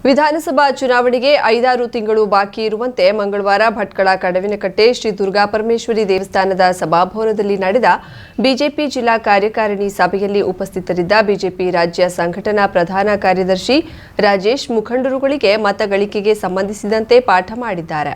ವಿಧಾನಸಭಾ ಚುನಾವಣೆಗೆ 5-6 ತಿಂಗಳು ಬಾಕಿ ಇರುವಂತೆ ಮಂಗಳವಾರ ಭಟ್ಕಳ ಕಡವಿನಕಟ್ಟೆ ಶ್ರೀ ದುರ್ಗಾಪರಮೇಶ್ವರಿ ದೇವಸ್ಥಾನದ ಸಭಾಭವನದಲ್ಲಿ ನಡೆದ ಬಿಜೆಪಿ ಜಿಲ್ಲಾ ಕಾರ್ಯಕಾರಿಣಿ ಸಭೆಯಲ್ಲಿ ಉಪಸ್ಥಿತರಿದ್ದ ಬಿಜೆಪಿ ರಾಜ್ಯ ಸಂಘಟನಾ ಪ್ರಧಾನ ಕಾರ್ಯದರ್ಶಿ ರಾಜೇಶ್ ಮುಖಂಡರುಗಳಿಗೆ ಮತಗಳಿಕೆಗೆ ಸಂಬಂಧಿಸಿದಂತೆ ಪಾಠ ಮಾಡಿದ್ದಾರೆ.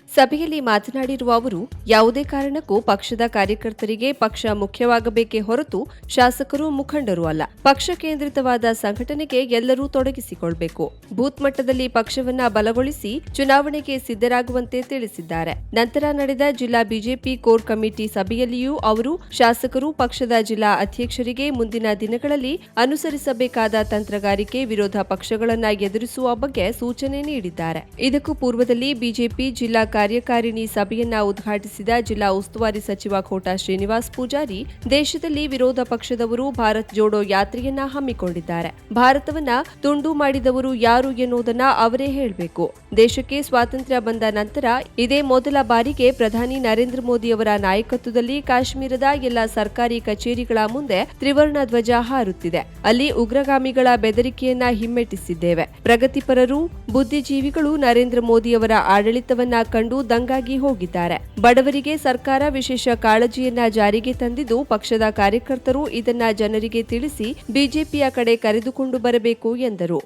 ಸಭೆಯಲ್ಲಿ ಮಾತನಾಡಿರುವ ಅವರು ಯಾವುದೇ ಕಾರಣಕ್ಕೂ ಪಕ್ಷದ ಕಾರ್ಯಕರ್ತರಿಗೆ ಪಕ್ಷ ಮುಖ್ಯವಾಗಬೇಕೇ ಹೊರತು ಶಾಸಕರು ಮುಖಂಡರು ಅಲ್ಲ. ಪಕ್ಷ ಕೇಂದ್ರಿತವಾದ ಸಂಘಟನೆಗೆ ಎಲ್ಲರೂ ತೊಡಗಿಸಿಕೊಳ್ಳಬೇಕು. ಬೂತ್ ಮಟ್ಟದಲ್ಲಿ ಪಕ್ಷವನ್ನ ಬಲಗೊಳಿಸಿ ಚುನಾವಣೆಗೆ ಸಿದ್ಧರಾಗುವಂತೆ ತಿಳಿಸಿದ್ದಾರೆ. ನಂತರ ನಡೆದ ಜಿಲ್ಲಾ ಬಿಜೆಪಿ ಕೋರ್ ಕಮಿಟಿ ಸಭೆಯಲ್ಲಿಯೂ ಅವರು ಶಾಸಕರು ಪಕ್ಷದ ಜಿಲ್ಲಾ ಅಧ್ಯಕ್ಷರಿಗೆ ಮುಂದಿನ ದಿನಗಳಲ್ಲಿ ಅನುಸರಿಸಬೇಕಾದ ತಂತ್ರಗಾರಿಕೆ ವಿರೋಧ ಪಕ್ಷಗಳನ್ನ ಎದುರಿಸುವ ಬಗ್ಗೆ ಸೂಚನೆ ನೀಡಿದ್ದಾರೆ. ಇದಕ್ಕೂ ಪೂರ್ವದಲ್ಲಿ ಬಿಜೆಪಿ ಜಿಲ್ಲಾ ಕಾರ್ಯಕಾರಿಣಿ ಸಭೆಯನ್ನ ಉದ್ಘಾಟಿಸಿದ ಜಿಲ್ಲಾ ಉಸ್ತುವಾರಿ ಸಚಿವ ಕೋಟಾ ಶ್ರೀನಿವಾಸ್ ಪೂಜಾರಿ ದೇಶದಲ್ಲಿ ವಿರೋಧ ಪಕ್ಷದವರು ಭಾರತ್ ಜೋಡೋ ಯಾತ್ರೆಯನ್ನ ಹಮ್ಮಿಕೊಂಡಿದ್ದಾರೆ. ಭಾರತವನ್ನ ತುಂಡು ಮಾಡಿದವರು ಯಾರು ಎನ್ನುವುದನ್ನ ಅವರೇ ಹೇಳಬೇಕು. ದೇಶಕ್ಕೆ ಸ್ವಾತಂತ್ರ್ಯ ಬಂದ ನಂತರ ಇದೇ ಮೊದಲ ಬಾರಿಗೆ ಪ್ರಧಾನಿ ನರೇಂದ್ರ ಮೋದಿ ಅವರ ನಾಯಕತ್ವದಲ್ಲಿ ಕಾಶ್ಮೀರದ ಎಲ್ಲ ಸರ್ಕಾರಿ ಕಚೇರಿಗಳ ಮುಂದೆ ತ್ರಿವರ್ಣ ಧ್ವಜ ಹಾರುತ್ತಿದೆ. ಅಲ್ಲಿ ಉಗ್ರಗಾಮಿಗಳ ಬೆದರಿಕೆಯನ್ನ ಹಿಮ್ಮೆಟ್ಟಿಸಿದ್ದೇವೆ. ಪ್ರಗತಿಪರರು ಬುದ್ಧಿಜೀವಿಗಳು ನರೇಂದ್ರ ಮೋದಿ ಅವರ ಆಡಳಿತವನ್ನ ಕಂಡು ದಂಗಾಗಿ ಹೋಗಿದ್ದಾರೆ. ಬಡವರಿಗೆ ಸರ್ಕಾರ ವಿಶೇಷ ಕಾಳಜಿಯನ್ನ ಜಾರಿಗೆ ತಂದಿದ್ದು ಪಕ್ಷದ ಕಾರ್ಯಕರ್ತರು ಇದನ್ನ ಜನರಿಗೆ ತಿಳಿಸಿ ಬಿಜೆಪಿಯ ಕಡೆ ಕರೆದುಕೊಂಡು ಬರಬೇಕು ಎಂದರು.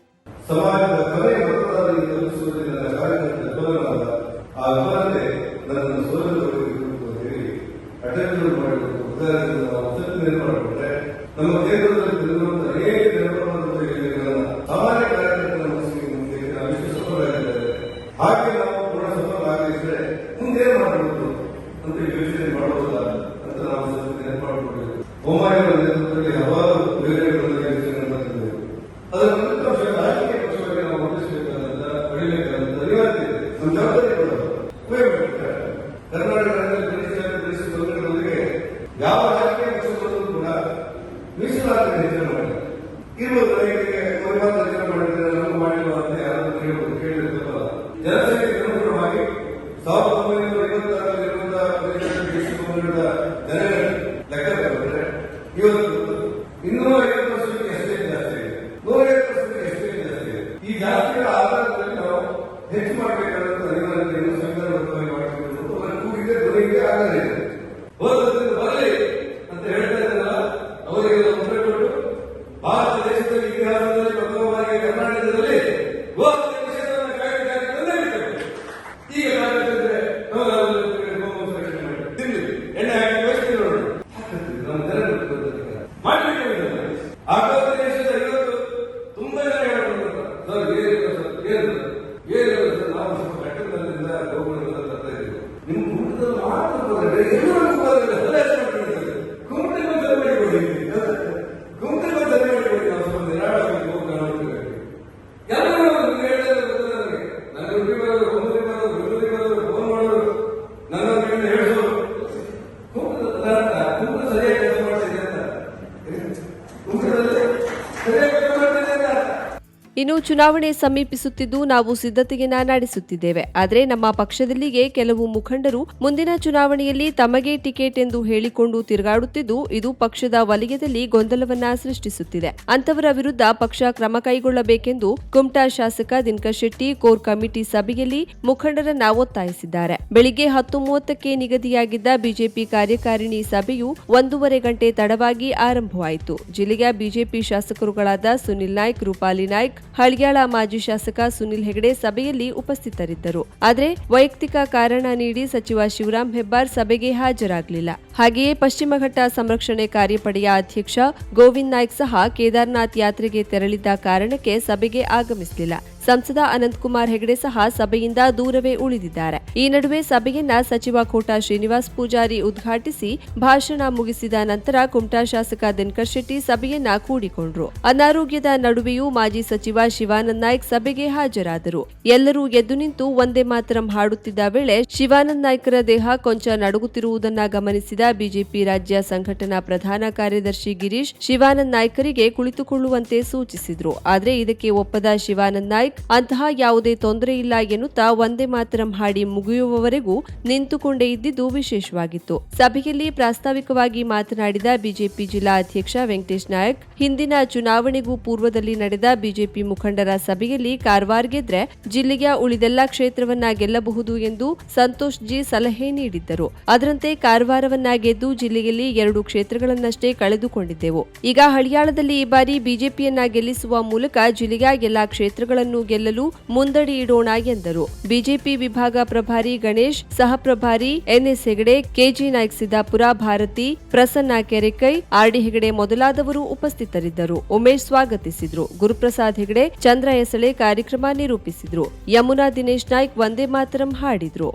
ಇನ್ನು ಚುನಾವಣೆ ಸಮೀಪಿಸುತ್ತಿದ್ದು ನಾವು ಸಿದ್ಧತೆಯನ್ನ ನಡೆಸುತ್ತಿದ್ದೇವೆ. ಆದರೆ ನಮ್ಮ ಪಕ್ಷದಲ್ಲಿಯೇ ಕೆಲವು ಮುಖಂಡರು ಮುಂದಿನ ಚುನಾವಣೆಯಲ್ಲಿ ತಮಗೆ ಟಿಕೆಟ್ ಎಂದು ಹೇಳಿಕೊಂಡು ತಿರುಗಾಡುತ್ತಿದ್ದು ಇದು ಪಕ್ಷದ ವಲಯದಲ್ಲಿ ಗೊಂದಲವನ್ನ ಸೃಷ್ಟಿಸುತ್ತಿದೆ. ಅಂತವರ ವಿರುದ್ಧ ಪಕ್ಷ ಕ್ರಮ ಕೈಗೊಳ್ಳಬೇಕೆಂದು ಕುಮಟಾ ಶಾಸಕ ದಿನಕರ್ ಶೆಟ್ಟಿ ಕೋರ್ ಕಮಿಟಿ ಸಭೆಯಲ್ಲಿ ಮುಖಂಡರನ್ನ ಒತ್ತಾಯಿಸಿದ್ದಾರೆ. ಬೆಳಿಗ್ಗೆ 10:30ಕ್ಕೆ ನಿಗದಿಯಾಗಿದ್ದ ಬಿಜೆಪಿ ಕಾರ್ಯಕಾರಿಣಿ ಸಭೆಯು 1.5 ಗಂಟೆ ತಡವಾಗಿ ಆರಂಭವಾಯಿತು. ಜಿಲ್ಲೆಯ ಬಿಜೆಪಿ ಶಾಸಕರುಗಳಾದ ಸುನಿಲ್ ನಾಯ್ಕ್, ರೂಪಾಲಿ ನಾಯ್ಕ್, ಹಳಿಯಾಳ ಮಾಜಿ ಶಾಸಕ ಸುನಿಲ್ ಹೆಗಡೆ ಸಭೆಯಲ್ಲಿ ಉಪಸ್ಥಿತರಿದ್ದರು. ಆದರೆ ವೈಯಕ್ತಿಕ ಕಾರಣ ನೀಡಿ ಸಚಿವ ಶಿವರಾಮ್ ಹೆಬ್ಬಾರ್ ಸಭೆಗೆ ಹಾಜರಾಗಲಿಲ್ಲ. ಹಾಗೆಯೇ ಪಶ್ಚಿಮ ಘಟ್ಟ ಸಂರಕ್ಷಣೆ ಕಾರ್ಯಪಡೆಯ ಅಧ್ಯಕ್ಷ ಗೋವಿಂದ್ ನಾಯ್ಕ್ ಸಹ ಕೇದಾರ್ನಾಥ್ ಯಾತ್ರೆಗೆ ತೆರಳಿದ್ದ ಕಾರಣಕ್ಕೆ ಸಭೆಗೆ ಆಗಮಿಸಲಿಲ್ಲ. ಸಂಸದ ಅನಂತಕುಮಾರ್ ಹೆಗಡೆ ಸಹ ಸಭೆಯಿಂದ ದೂರವೇ ಉಳಿದಿದ್ದಾರೆ. ಈ ನಡುವೆ ಸಭೆಯನ್ನ ಸಚಿವ ಕೋಟಾ ಶ್ರೀನಿವಾಸ್ ಪೂಜಾರಿ ಉದ್ಘಾಟಿಸಿ ಭಾಷಣ ಮುಗಿಸಿದ ನಂತರ ಕುಮಟಾ ಶಾಸಕ ದಿನಕರ್ ಶೆಟ್ಟಿ ಸಭೆಯನ್ನ ಕೂಡಿಕೊಂಡ್ರು. ಅನಾರೋಗ್ಯದ ನಡುವೆಯೂ ಮಾಜಿ ಸಚಿವ ಶಿವಾನಂದ ನಾಯ್ಕ್ ಸಭೆಗೆ ಹಾಜರಾದರು. ಎಲ್ಲರೂ ಎದ್ದು ನಿಂತು ಒಂದೇ ಮಾತರಂ ಹಾಡುತ್ತಿದ್ದ ವೇಳೆ ಶಿವಾನಂದ ನಾಯ್ಕರ ದೇಹ ಕೊಂಚ ನಡುಗುತ್ತಿರುವುದನ್ನ ಗಮನಿಸಿದ ಬಿಜೆಪಿ ರಾಜ್ಯ ಸಂಘಟನಾ ಪ್ರಧಾನ ಕಾರ್ಯದರ್ಶಿ ಗಿರೀಶ್ ಶಿವಾನಂದ ನಾಯ್ಕರಿಗೆ ಕುಳಿತುಕೊಳ್ಳುವಂತೆ ಸೂಚಿಸಿದ್ರು. ಆದರೆ ಇದಕ್ಕೆ ಒಪ್ಪದ ಶಿವಾನಂದ ನಾಯ್ಕ್ ನಾಯಕ್ ಅಂತಹ ಯಾವುದೇ ತೊಂದರೆ ಇಲ್ಲ ಎನ್ನುತ್ತಾ ವಂದೇ ಮಾತರಂ ಹಾಡಿ ಮುಗಿಯುವವರೆಗೂ ನಿಂತುಕೊಂಡೇ ಇದ್ದಿದ್ದು ವಿಶೇಷವಾಗಿತ್ತು. ಸಭೆಯಲ್ಲಿ ಪ್ರಾಸ್ತಾವಿಕವಾಗಿ ಮಾತನಾಡಿದ ಬಿಜೆಪಿ ಜಿಲ್ಲಾ ಅಧ್ಯಕ್ಷ ವೆಂಕಟೇಶ್ ನಾಯಕ್, ಹಿಂದಿನ ಚುನಾವಣೆಗೂ ಪೂರ್ವದಲ್ಲಿ ನಡೆದ ಬಿಜೆಪಿ ಮುಖಂಡರ ಸಭೆಯಲ್ಲಿ ಕಾರವಾರ ಗೆದ್ರೆ ಜಿಲ್ಲೆಯ ಉಳಿದೆಲ್ಲ ಕ್ಷೇತ್ರವನ್ನ ಗೆಲ್ಲಬಹುದು ಎಂದು ಸಂತೋಷ್ ಜಿ ಸಲಹೆ ನೀಡಿದ್ದರು. ಅದರಂತೆ ಕಾರವಾರವನ್ನ ಗೆದ್ದು ಜಿಲ್ಲೆಯಲ್ಲಿ 2 ಕ್ಷೇತ್ರಗಳನ್ನಷ್ಟೇ ಕಳೆದುಕೊಂಡಿದ್ದೆವು. ಈಗ ಹಳಿಯಾಳದಲ್ಲಿ ಈ ಬಾರಿ ಬಿಜೆಪಿಯನ್ನ ಗೆಲ್ಲಿಸುವ ಮೂಲಕ ಜಿಲ್ಲೆಯ ಎಲ್ಲಾ ಕ್ಷೇತ್ರಗಳನ್ನು ಗೆಲ್ಲಲು ಮುಂದಡಿ ಇಡೋಣ ಎಂದರು. ಬಿಜೆಪಿ ವಿಭಾಗ ಪ್ರಭಾರಿ ಗಣೇಶ್, ಸಹ ಪ್ರಭಾರಿ NS Hegde, KG Naik Siddapur, Bharati, Prasanna Kerekai, RD Hegde ಮೊದಲಾದವರು ಉಪಸ್ಥಿತರಿದ್ದರು. ಉಮೇಶ್ ಸ್ವಾಗತಿಸಿದ್ರು. ಗುರುಪ್ರಸಾದ್ ಹೆಗಡೆ, ಚಂದ್ರ ಎಸಳೆ ಕಾರ್ಯಕ್ರಮ ನಿರೂಪಿಸಿದ್ರು. ಯಮುನಾ ದಿನೇಶ್ ನಾಯ್ಕ್ ವಂದೇ ಮಾತರಂ ಹಾಡಿದ್ರು.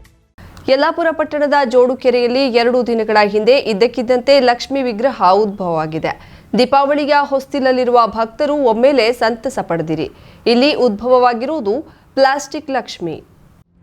ಯಲ್ಲಾಪುರ ಪಟ್ಟಣದ ಜೋಡುಕೆರೆಯಲ್ಲಿ 2 ದಿನಗಳ ಹಿಂದೆ ಇದ್ದಕ್ಕಿದ್ದಂತೆ ಲಕ್ಷ್ಮೀ ವಿಗ್ರಹ ಉದ್ಭವವಾಗಿದೆ. ದೀಪಾವಳಿಯ ಹೊಸ್ತಿಲಲ್ಲಿರುವ ಭಕ್ತರು ಒಮ್ಮೆಲೆ ಸಂತಸ ಪಡೆದಿರಿ. ಇಲ್ಲಿ ಉದ್ಭವವಾಗಿರುವುದು ಪ್ಲಾಸ್ಟಿಕ್ ಲಕ್ಷ್ಮಿ.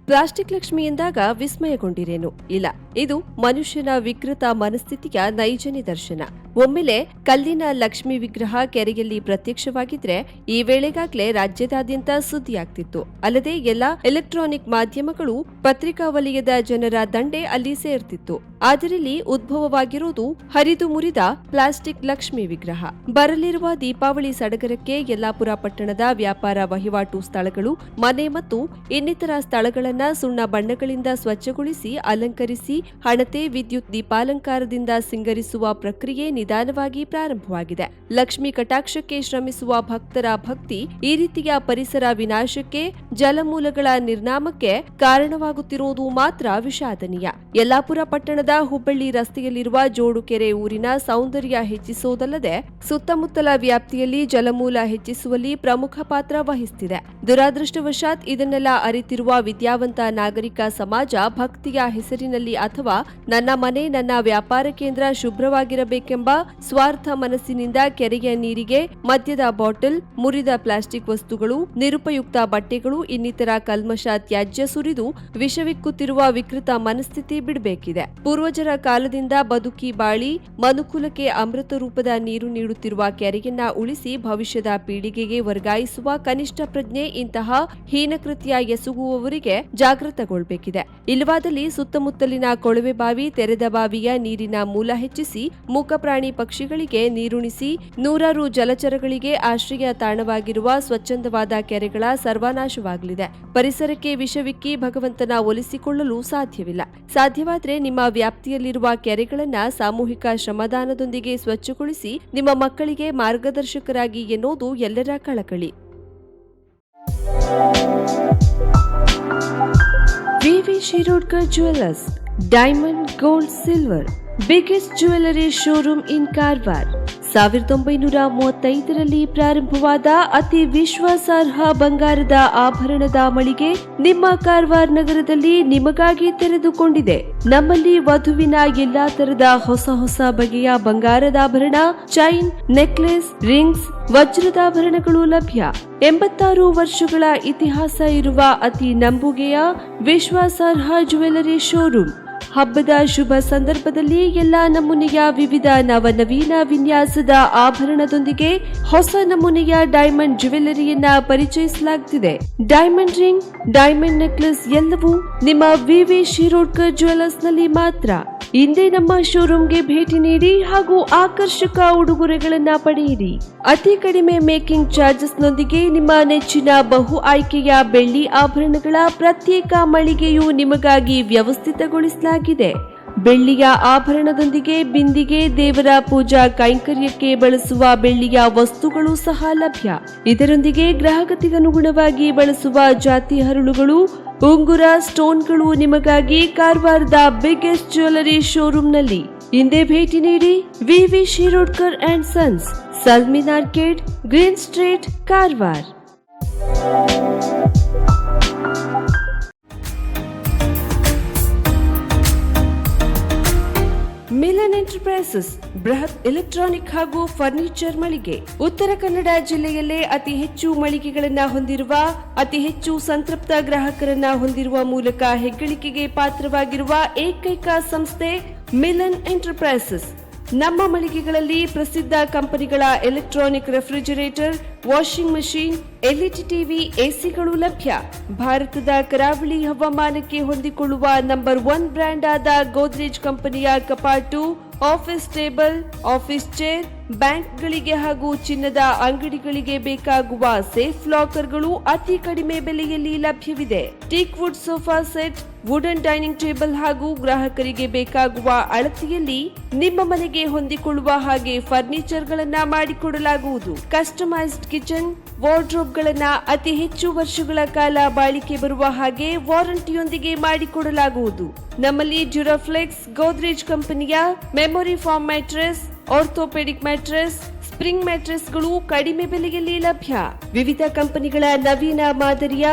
ಪ್ಲಾಸ್ಟಿಕ್ ಲಕ್ಷ್ಮಿ ಎಂದಾಗ ವಿಸ್ಮಯಗೊಂಡಿರೇನು? ಇಲ್ಲ, ಇದು ಮನುಷ್ಯನ ವಿಕೃತ ಮನಸ್ಥಿತಿಯ ನೈಜ ನಿದರ್ಶನ. ಒಮ್ಮೆಲೆ ಕಲ್ಲಿನ ಲಕ್ಷ್ಮಿ ವಿಗ್ರಹ ಕೆರೆಯಲ್ಲಿ ಪ್ರತ್ಯಕ್ಷವಾಗಿದ್ರೆ ಈ ವೇಳೆಗಾಗ್ಲೇ ರಾಜ್ಯದಾದ್ಯಂತ ಸುದ್ದಿಯಾಗ್ತಿತ್ತು. ಅಲ್ಲದೆ ಎಲ್ಲ ಎಲೆಕ್ಟ್ರಾನಿಕ್ ಮಾಧ್ಯಮಗಳು, ಪತ್ರಿಕಾ ವಲಯದ ಜನರ ದಂಡೆ ಅಲ್ಲಿ ಸೇರ್ತಿತ್ತು. ಆದರಿಲ್ಲಿ ಉದ್ಭವವಾಗಿರುವುದು ಹರಿದು ಮುರಿದ ಪ್ಲಾಸ್ಟಿಕ್ ಲಕ್ಷ್ಮಿ ವಿಗ್ರಹ. ಬರಲಿರುವ ದೀಪಾವಳಿ ಸಡಗರಕ್ಕೆ ಯಲ್ಲಾಪುರ ಪಟ್ಟಣದ ವ್ಯಾಪಾರ ವಹಿವಾಟು ಸ್ಥಳಗಳು, ಮನೆ ಮತ್ತು ಇನ್ನಿತರ ಸ್ಥಳಗಳನ್ನ ಸುಣ್ಣ ಬಣ್ಣಗಳಿಂದ ಸ್ವಚ್ಛಗೊಳಿಸಿ ಅಲಂಕರಿಸಿ ಹಣತೆ ವಿದ್ಯುತ್ ದೀಪಾಲಂಕಾರದಿಂದ ಸಿಂಗರಿಸುವ ಪ್ರಕ್ರಿಯೆ ನಿಧಾನವಾಗಿ ಪ್ರಾರಂಭವಾಗಿದೆ. ಲಕ್ಷ್ಮಿ ಕಟಾಕ್ಷಕ್ಕೆ ಶ್ರಮಿಸುವ ಭಕ್ತರ ಭಕ್ತಿ ಈ ರೀತಿಯ ಪರಿಸರ ವಿನಾಶಕ್ಕೆ, ಜಲಮೂಲಗಳ ನಿರ್ನಾಮಕ್ಕೆ ಕಾರಣವಾಗುತ್ತಿರುವುದು ಮಾತ್ರ ವಿಷಾದನೀಯ. ಯಲ್ಲಾಪುರ ಪಟ್ಟಣದ ಹುಬ್ಬಳ್ಳಿ ರಸ್ತೆಯಲ್ಲಿರುವ ಜೋಡುಕೆರೆ ಊರಿನ ಸೌಂದರ್ಯ ಹೆಚ್ಚಿಸುವುದಲ್ಲದೆ ಸುತ್ತಮುತ್ತಲ ವ್ಯಾಪ್ತಿಯಲ್ಲಿ ಜಲಮೂಲ ಹೆಚ್ಚಿಸುವಲ್ಲಿ ಪ್ರಮುಖ ಪಾತ್ರ ವಹಿಸುತ್ತಿದೆ. ದುರಾದೃಷ್ಟವಶಾತ್ ಇದನ್ನೆಲ್ಲ ಅರಿತಿರುವ ವಿದ್ಯಾವಂತ ನಾಗರಿಕ ಸಮಾಜ ಭಕ್ತಿಯ ಹೆಸರಿನಲ್ಲಿ ಅಥವಾ ನನ್ನ ಮನೆ ನನ್ನ ವ್ಯಾಪಾರ ಕೇಂದ್ರ ಶುಭ್ರವಾಗಿರಬೇಕೆಂಬ ಸ್ವಾರ್ಥ ಮನಸ್ಸಿನಿಂದ ಕೆರೆಯ ನೀರಿಗೆ ಮದ್ಯದ ಬಾಟಲ್, ಮುರಿದ ಪ್ಲಾಸ್ಟಿಕ್ ವಸ್ತುಗಳು, ನಿರುಪಯುಕ್ತ ಬಟ್ಟೆಗಳು, ಇನ್ನಿತರ ಕಲ್ಮಶ ತ್ಯಾಜ್ಯ ಸುರಿದು ವಿಷವಿಕ್ಕುತ್ತಿರುವ ವಿಕೃತ ಮನಸ್ಥಿತಿ ಬಿಡಬೇಕಿದೆ. ಪೂರ್ವಜರ ಕಾಲದಿಂದ ಬದುಕಿ ಬಾಳಿ ಮನುಕುಲಕ್ಕೆ ಅಮೃತ ರೂಪದ ನೀರು ನೀಡುತ್ತಿರುವ ಕೆರೆಯನ್ನ ಉಳಿಸಿ ಭವಿಷ್ಯದ ಪೀಳಿಗೆಗೆ ವರ್ಗಾಯಿಸುವ ಕನಿಷ್ಠ ಪ್ರಜ್ಞೆ ಇಂತಹ ಹೀನಕೃತ್ಯ ಎಸಗುವವರಿಗೆ ಜಾಗೃತಗೊಳ್ಳಬೇಕಿದೆ. ಇಲ್ಲವಾದಲ್ಲಿ ಸುತ್ತಮುತ್ತಲಿನ ಕೊಳವೆ ಬಾವಿ, ತೆರೆದ ಬಾವಿಯ ನೀರಿನ ಮೂಲ ಹೆಚ್ಚಿಸಿ ಮೂಕ ಪ್ರಾಣಿ ಪಕ್ಷಿಗಳಿಗೆ ನೀರುಣಿಸಿ ನೂರಾರು ಜಲಚರಗಳಿಗೆ ಆಶ್ರಯ ತಾಣವಾಗಿರುವ ಸ್ವಚ್ಛಂದವಾದ ಕೆರೆಗಳ ಸರ್ವನಾಶವಾಗಲಿದೆ. ಪರಿಸರಕ್ಕೆ ವಿಷವಿಕ್ಕಿ ಭಗವಂತನ ಒಲಿಸಿಕೊಳ್ಳಲು ಸಾಧ್ಯವಿಲ್ಲ. ಸಾಧ್ಯವಾದರೆ ನಿಮ್ಮ ವ್ಯಾಪ್ತಿಯಲ್ಲಿರುವ ಕೆರೆಗಳನ್ನ ಸಾಮೂಹಿಕ ಶ್ರಮದಾನದೊಂದಿಗೆ ಸ್ವಚ್ಛಗೊಳಿಸಿ ನಿಮ್ಮ ಮಕ್ಕಳಿಗೆ ಮಾರ್ಗದರ್ಶಕರಾಗಿ ಎನ್ನುವುದು ಎಲ್ಲರ ಕಳಕಳಿ. VV Shirodkar jewellers, diamond, gold, silver, biggest jewellery showroom in Karwar. 1935ರಲ್ಲಿ ಪ್ರಾರಂಭವಾದ ಅತಿ ವಿಶ್ವಾಸಾರ್ಹ ಬಂಗಾರದ ಆಭರಣದ ಮಳಿಗೆ ನಿಮ್ಮ ಕಾರವಾರ ನಗರದಲ್ಲಿ ನಿಮಗಾಗಿ ತೆರೆದುಕೊಂಡಿದೆ. ನಮ್ಮಲ್ಲಿ ವಧುವಿನ ಎಲ್ಲಾ ತರದ ಹೊಸ ಬಗೆಯ ಬಂಗಾರದ ಆಭರಣ, ಚೈನ್, ನೆಕ್ಲೆಸ್, ರಿಂಗ್ಸ್, ವಜ್ರದಾಭರಣಗಳು ಲಭ್ಯ. 86 ವರ್ಷಗಳ ಇತಿಹಾಸ ಇರುವ ಅತಿ ನಂಬುಗೆಯ ವಿಶ್ವಾಸಾರ್ಹ ಜ್ಯುವೆಲ್ಲರಿ ಶೋರೂಮ್. ಹಬ್ಬದ ಶುಭ ಸಂದರ್ಭದಲ್ಲಿ ಎಲ್ಲಾ ನಮೂನೆಯ ವಿವಿಧ ನವನವೀನ ವಿನ್ಯಾಸದ ಆಭರಣದೊಂದಿಗೆ ಹೊಸ ನಮೂನೆಯ ಡೈಮಂಡ್ ಜ್ಯುವೆಲ್ಲರಿಯನ್ನ ಪರಿಚಯಿಸಲಾಗುತ್ತಿದೆ. ಡೈಮಂಡ್ ರಿಂಗ್, ಡೈಮಂಡ್ ನೆಕ್ಲೆಸ್ ಎಲ್ಲವೂ ನಿಮ್ಮ ವಿವಿ ಶಿರೋಡ್ಕರ್ ಜ್ಯುವೆಲ್ಲರ್ಸ್ ನಲ್ಲಿ ಮಾತ್ರ. ಇಂದೇ ನಮ್ಮ ಶೋರೂಮ್ಗೆ ಭೇಟಿ ನೀಡಿ ಹಾಗೂ ಆಕರ್ಷಕ ಉಡುಗೊರೆಗಳನ್ನ ಪಡೆಯಿರಿ. ಅತಿ ಕಡಿಮೆ ಮೇಕಿಂಗ್ ಚಾರ್ಜಸ್ ನೊಂದಿಗೆ ನಿಮ್ಮ ನೆಚ್ಚಿನ ಬಹು ಆಯ್ಕೆಯ ಬೆಳ್ಳಿ ಆಭರಣಗಳ ಪ್ರತ್ಯೇಕ ಮಳಿಗೆಯು ನಿಮಗಾಗಿ ವ್ಯವಸ್ಥಿತಗೊಳಿಸಲಾಗಿದೆ. ಬೆಳ್ಳಿಯ ಆಭರಣದೊಂದಿಗೆ ಬಿಂದಿಗೆ, ದೇವರ ಪೂಜಾ ಕೈಂಕರ್ಯಕ್ಕೆ ಬಳಸುವ ಬೆಳ್ಳಿಯ ವಸ್ತುಗಳು ಸಹ ಲಭ್ಯ. ಇದರೊಂದಿಗೆ ಗ್ರಾಹಕತೆಗನುಗುಣವಾಗಿ ಬಳಸುವ ಜಾತಿ ಹರಳುಗಳು, ಉಂಗುರ, ಸ್ಟೋನ್ಗಳು ನಿಮಗಾಗಿ ಕಾರವಾರದ ಬಿಗ್ಗೆಸ್ಟ್ ಜ್ಯುವೆಲ್ಲರಿ ಶೋರೂಮ್ನಲ್ಲಿ. ಇಂದೇ ಭೇಟಿ ನೀಡಿ. ವಿವಿ Shirodkar and sons, ಸಲ್ಮಿನ್ arcade, green street, Karwar. Milan enterprises ಬೃಹತ್ ಎಲೆಕ್ಟ್ರಾನಿಕ್ ಹಾಗೂ ಫರ್ನಿಚರ್ ಮಳಿಗೆ. ಉತ್ತರ ಕನ್ನಡ ಜಿಲ್ಲೆಯಲ್ಲೇ ಅತಿ ಹೆಚ್ಚು ಮಳಿಗೆಗಳನ್ನ ಹೊಂದಿರುವ, ಅತಿ ಹೆಚ್ಚು ಸಂತೃಪ್ತ ಗ್ರಾಹಕರನ್ನ ಹೊಂದಿರುವ ಮೂಲಕ ಹೆಗ್ಗಳಿಕೆಗೆ ಪಾತ್ರವಾಗಿರುವ ಏಕೈಕ ಸಂಸ್ಥೆ ಮಿಲನ್ ಎಂಟರ್ಪ್ರೈಸಸ್. ನಮ್ಮ ಮಳಿಗೆಗಳಲ್ಲಿ ಪ್ರಸಿದ್ಧ ಕಂಪನಿಗಳ electronic refrigerator, washing machine, LED TV, ಎಸಿಗಳು ಲಭ್ಯ. ಭಾರತದ ಕರಾವಳಿ ಹವಾಮಾನಕ್ಕೆ ಹೊಂದಿಕೊಳ್ಳುವ ನಂಬರ್ 1 ಬ್ರ್ಯಾಂಡ್ ಆದ ಗೋದ್ರೇಜ್ ಕಂಪನಿಯ ಕಪಾಟು, ಆಫೀಸ್ ಟೇಬಲ್, ಆಫೀಸ್ ಚೇರ್, ಬ್ಯಾಂಕ್ಗಳಿಗೆ ಹಾಗೂ ಚಿನ್ನದ ಅಂಗಡಿಗಳಿಗೆ ಬೇಕಾಗುವ ಸೇಫ್ ಲಾಕರ್ಗಳು ಅತಿ ಕಡಿಮೆ ಬೆಲೆಯಲ್ಲಿ ಲಭ್ಯವಿದೆ. Teak wood sofa set, wooden dining table ಹಾಗೂ ಗ್ರಾಹಕರಿಗೆ ಬೇಕಾಗುವ ಅಳತೆಯಲ್ಲಿ ನಿಮ್ಮ ಮನೆಗೆ ಹೊಂದಿಕೊಳ್ಳುವ ಹಾಗೆ ಫರ್ನಿಚರ್ ಗಳನ್ನ ಮಾಡಿಕೊಡಲಾಗುವುದು. ಕಸ್ಟಮೈಸ್ಡ್ ಕಿಚನ್, ವಾರ್ಡ್ರೋಬ್ ಗಳನ್ನ ಅತಿ ಹೆಚ್ಚು ವರ್ಷಗಳ ಕಾಲ ಬಾಳಿಕೆ ಬರುವ ಹಾಗೆ ವಾರಂಟಿಯೊಂದಿಗೆ ಮಾಡಿಕೊಡಲಾಗುವುದು. ನಮ್ಮಲ್ಲಿ ಡ್ಯೂರಾಫ್ಲೆಕ್ಸ್, ಗೋದ್ರೇಜ್ ಕಂಪನಿಯ memory foam mattress, orthopaedic mattress, spring ಮ್ಯಾಟ್ರೆಸ್ಗಳು ಕಡಿಮೆ ಬೆಲೆಯಲ್ಲಿ ಲಭ್ಯ. ವಿವಿಧ ಕಂಪನಿಗಳ ನವೀನ ಮಾದರಿಯ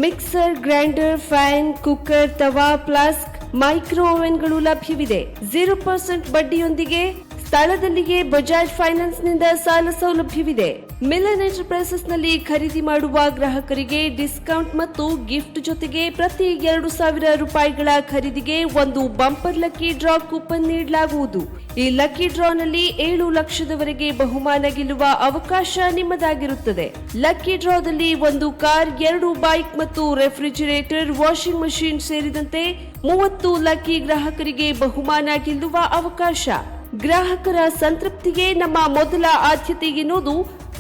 ಮಿಕ್ಸರ್, ಗ್ರೈಂಡರ್, ಫ್ಯಾನ್, ಕುಕ್ಕರ್, ತವಾ, ಫ್ಲಾಸ್ಕ್, ಮೈಕ್ರೋ ಓವೆನ್ಗಳು ಲಭ್ಯವಿದೆ. 0% ಬಡ್ಡಿಯೊಂದಿಗೆ ಸ್ಥಳದಲ್ಲಿಯೇ ಬಜಾಜ್ ಫೈನಾನ್ಸ್ ನಿಂದ ಸಾಲ ಸೌಲಭ್ಯವಿದೆ. ಮಿಲನ್ ಎಂಟರ್ಪ್ರೈಸಸ್ ನಲ್ಲಿ ಖರೀದಿ ಮಾಡುವ ಗ್ರಾಹಕರಿಗೆ ಡಿಸ್ಕೌಂಟ್ ಮತ್ತು ಗಿಫ್ಟ್ ಜೊತೆಗೆ ಪ್ರತಿ 2,000 ರೂಪಾಯಿಗಳ ಖರೀದಿಗೆ ಒಂದು ಬಂಪರ್ ಲಕ್ಕಿ ಡ್ರಾ ಕೂಪನ್ ನೀಡಲಾಗುವುದು. ಈ ಲಕ್ಕಿ ಡ್ರಾ ನಲ್ಲಿ 7 ಲಕ್ಷದವರೆಗೆ ಬಹುಮಾನ ಗೆಲ್ಲುವ ಅವಕಾಶ ನಿಮ್ಮದಾಗಿರುತ್ತದೆ. ಲಕ್ಕಿ ಡ್ರಾದಲ್ಲಿ 1 ಕಾರ್, 2 ಬೈಕ್ ಮತ್ತು ರೆಫ್ರಿಜರೇಟರ್, ವಾಷಿಂಗ್ ಮಷೀನ್ ಸೇರಿದಂತೆ 30 ಲಕ್ಕಿ ಗ್ರಾಹಕರಿಗೆ ಬಹುಮಾನ ಗೆಲ್ಲುವ ಅವಕಾಶ. ಗ್ರಾಹಕರ ಸಂತೃಪ್ತಿಗೆ ನಮ್ಮ ಮೊದಲ ಆದ್ಯತೆ ಎನ್ನುವುದು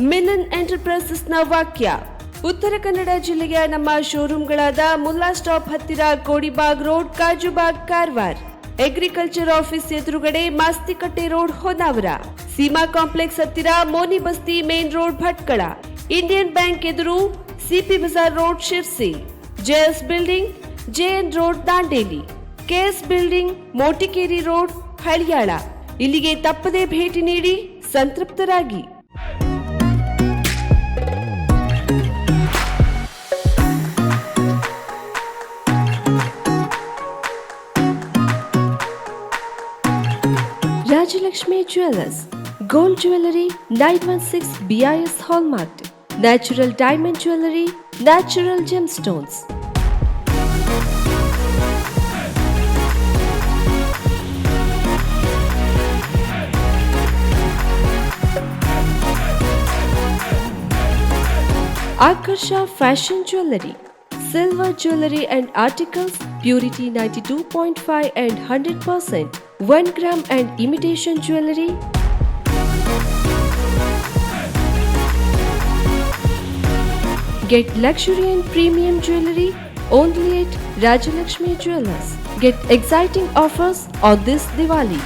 ಮಿಲನ್ ಎಂಟರ್ಪ್ರೈಸಸ್ ನ ವಾಕ್ಯ. ಉತ್ತರ ಕನ್ನಡ ಜಿಲ್ಲೆಯ ನಮ್ಮ ಶೋರೂಮ್ಗಳಾದ ಮುಲ್ಲಾ ಸ್ಟಾಪ್ ಹತ್ತಿರ Kodibag road, Kajubag, Karwar. Agriculture office ಎದುರುಗಡೆ ಮಾಸ್ತಿಕಟ್ಟೆ ರೋಡ್, ಹೊನ್ನಾವರ. ಸೀಮಾ ಕಾಂಪ್ಲೆಕ್ಸ್ ಹತ್ತಿರ Moni Basti main road, Bhatkal. Indian bank ಎದುರು CP Bazar road, Sirsi. JS building, JN road, Dandeli. KS building, Motikeri road, Haliyal. ಇಲ್ಲಿಗೆ ತಪ್ಪದೇ ಭೇಟಿ ನೀಡಿ ಸಂತೃಪ್ತರಾಗಿ. Rajalakshmi jewellers, gold jewellery 916 BIS hallmark, natural diamond jewellery, natural gem stones. Akarsha Fashion Jewelry, silver jewelry and articles, purity 92.5 and 100%, 1 gram and imitation jewelry. Get luxury and premium jewelry only at Rajalakshmi Jewellers. Get exciting offers on this Diwali.